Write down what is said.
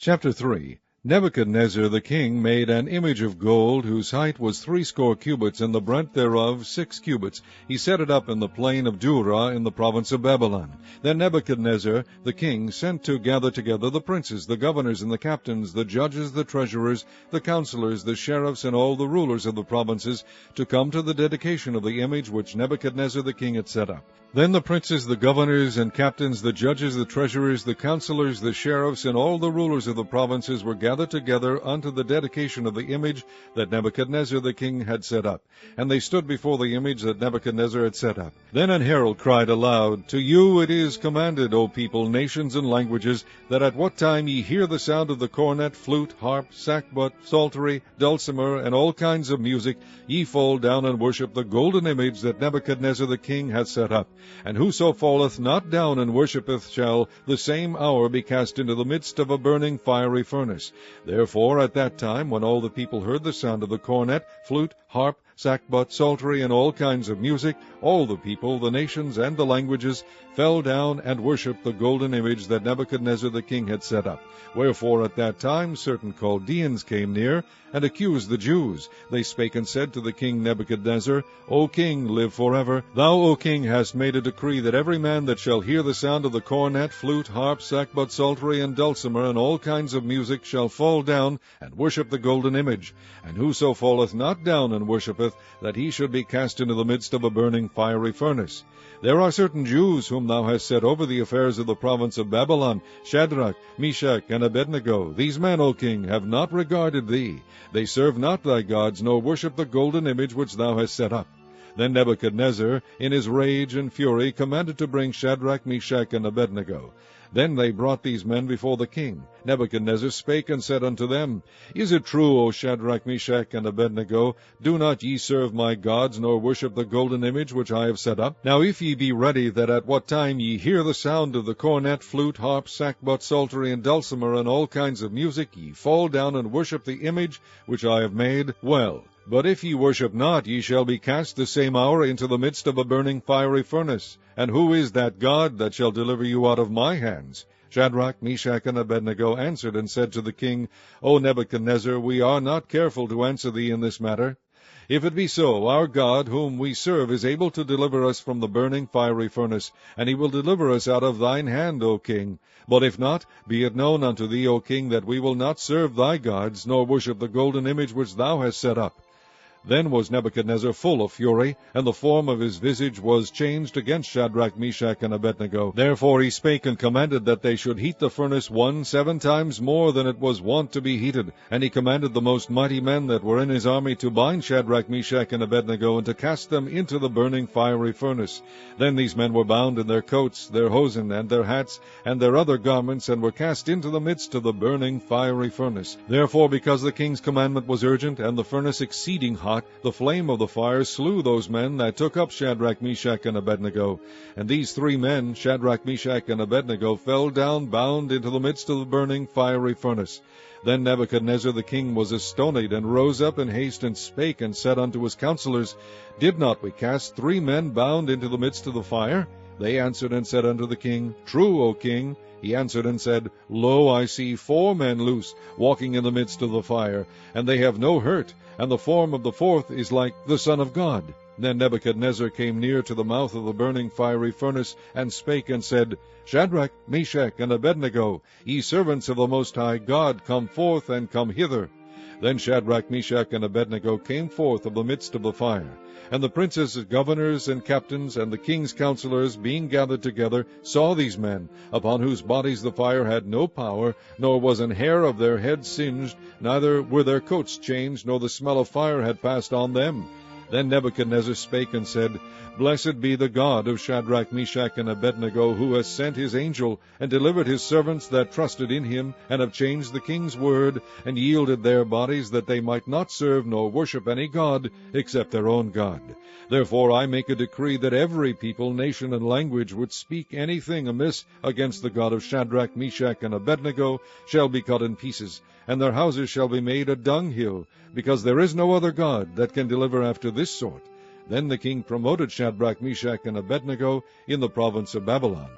Chapter 3. Nebuchadnezzar the king made an image of gold, whose height was 80 cubits, and the breadth thereof 6 cubits. He set it up in the plain of Dura in the province of Babylon. Then Nebuchadnezzar the king sent to gather together the princes, the governors, and the captains, the judges, the treasurers, the counselors, the sheriffs, and all the rulers of the provinces, to come to the dedication of the image which Nebuchadnezzar the king had set up. Then the princes, the governors, and captains, the judges, the treasurers, the counselors, the sheriffs, and all the rulers of the provinces were gathered together unto the dedication of the image that Nebuchadnezzar the king had set up. And they stood before the image that Nebuchadnezzar had set up. Then an herald cried aloud, To you it is commanded, O people, nations, and languages, that at what time ye hear the sound of the cornet, flute, harp, sackbut, psaltery, dulcimer, and all kinds of music, ye fall down and worship the golden image that Nebuchadnezzar the king hath set up. And whoso falleth not down and worshippeth shall the same hour be cast into the midst of a burning fiery furnace. Therefore at that time, when all the people heard the sound of the cornet, flute, harp, sackbut, psaltery, and all kinds of music, all the people, the nations, and the languages fell down and worshipped the golden image that Nebuchadnezzar the king had set up. Wherefore at that time certain Chaldeans came near, and accused the Jews. They spake and said to the king Nebuchadnezzar, O king, live forever. Thou, O king, hast made a decree that every man that shall hear the sound of the cornet, flute, harp, sackbut, psaltery, and dulcimer, and all kinds of music, shall fall down and worship the golden image. And whoso falleth not down and worshippeth, that he should be cast into the midst of a burning fiery furnace. There are certain Jews whom thou hast set over the affairs of the province of Babylon, Shadrach, Meshach, and Abednego. These men, O king, have not regarded thee. They serve not thy gods, nor worship the golden image which thou hast set up. Then Nebuchadnezzar, in his rage and fury, commanded to bring Shadrach, Meshach, and Abednego. Then they brought these men before the king. Nebuchadnezzar spake and said unto them, Is it true, O Shadrach, Meshach, and Abednego? Do not ye serve my gods, nor worship the golden image which I have set up? Now if ye be ready, that at what time ye hear the sound of the cornet, flute, harp, sackbut, psaltery, and dulcimer, and all kinds of music, ye fall down and worship the image which I have made, well. But if ye worship not, ye shall be cast the same hour into the midst of a burning fiery furnace. And who is that God that shall deliver you out of my hands? Shadrach, Meshach, and Abednego answered and said to the king, O Nebuchadnezzar, we are not careful to answer thee in this matter. If it be so, our God, whom we serve, is able to deliver us from the burning fiery furnace, and he will deliver us out of thine hand, O king. But if not, be it known unto thee, O king, that we will not serve thy gods, nor worship the golden image which thou hast set up. Then was Nebuchadnezzar full of fury, and the form of his visage was changed against Shadrach, Meshach, and Abednego. Therefore he spake and commanded that they should heat the furnace 7 times more than it was wont to be heated. And he commanded the most mighty men that were in his army to bind Shadrach, Meshach, and Abednego, and to cast them into the burning fiery furnace. Then these men were bound in their coats, their hosen, and their hats, and their other garments, and were cast into the midst of the burning fiery furnace. Therefore, because the king's commandment was urgent, and the furnace exceeding hot, the flame of the fire slew those men that took up Shadrach, Meshach, and Abednego. And these 3 men, Shadrach, Meshach, and Abednego, fell down bound into the midst of the burning fiery furnace. Then Nebuchadnezzar the king was astonied, and rose up in haste, and spake and said unto his counselors, Did not we cast 3 men bound into the midst of the fire? They answered and said unto the king, True, O king. He answered and said, Lo, I see 4 men loose, walking in the midst of the fire, and they have no hurt, and the form of the 4th is like the Son of God. Then Nebuchadnezzar came near to the mouth of the burning fiery furnace, and spake and said, Shadrach, Meshach, and Abednego, ye servants of the Most High God, come forth and come hither. Then Shadrach, Meshach, and Abednego came forth of the midst of the fire. And the princes, governors, and captains, and the king's counselors, being gathered together, saw these men, upon whose bodies the fire had no power, nor was an hair of their heads singed, neither were their coats changed, nor the smell of fire had passed on them. Then Nebuchadnezzar spake and said, Blessed be the God of Shadrach, Meshach, and Abednego, who has sent his angel, and delivered his servants that trusted in him, and have changed the king's word, and yielded their bodies, that they might not serve nor worship any god, except their own God. Therefore I make a decree that every people, nation, and language which speak anything amiss against the God of Shadrach, Meshach, and Abednego shall be cut in pieces, and their houses shall be made a dunghill, because there is no other God that can deliver after this sort. Then the king promoted Shadrach, Meshach, and Abednego in the province of Babylon.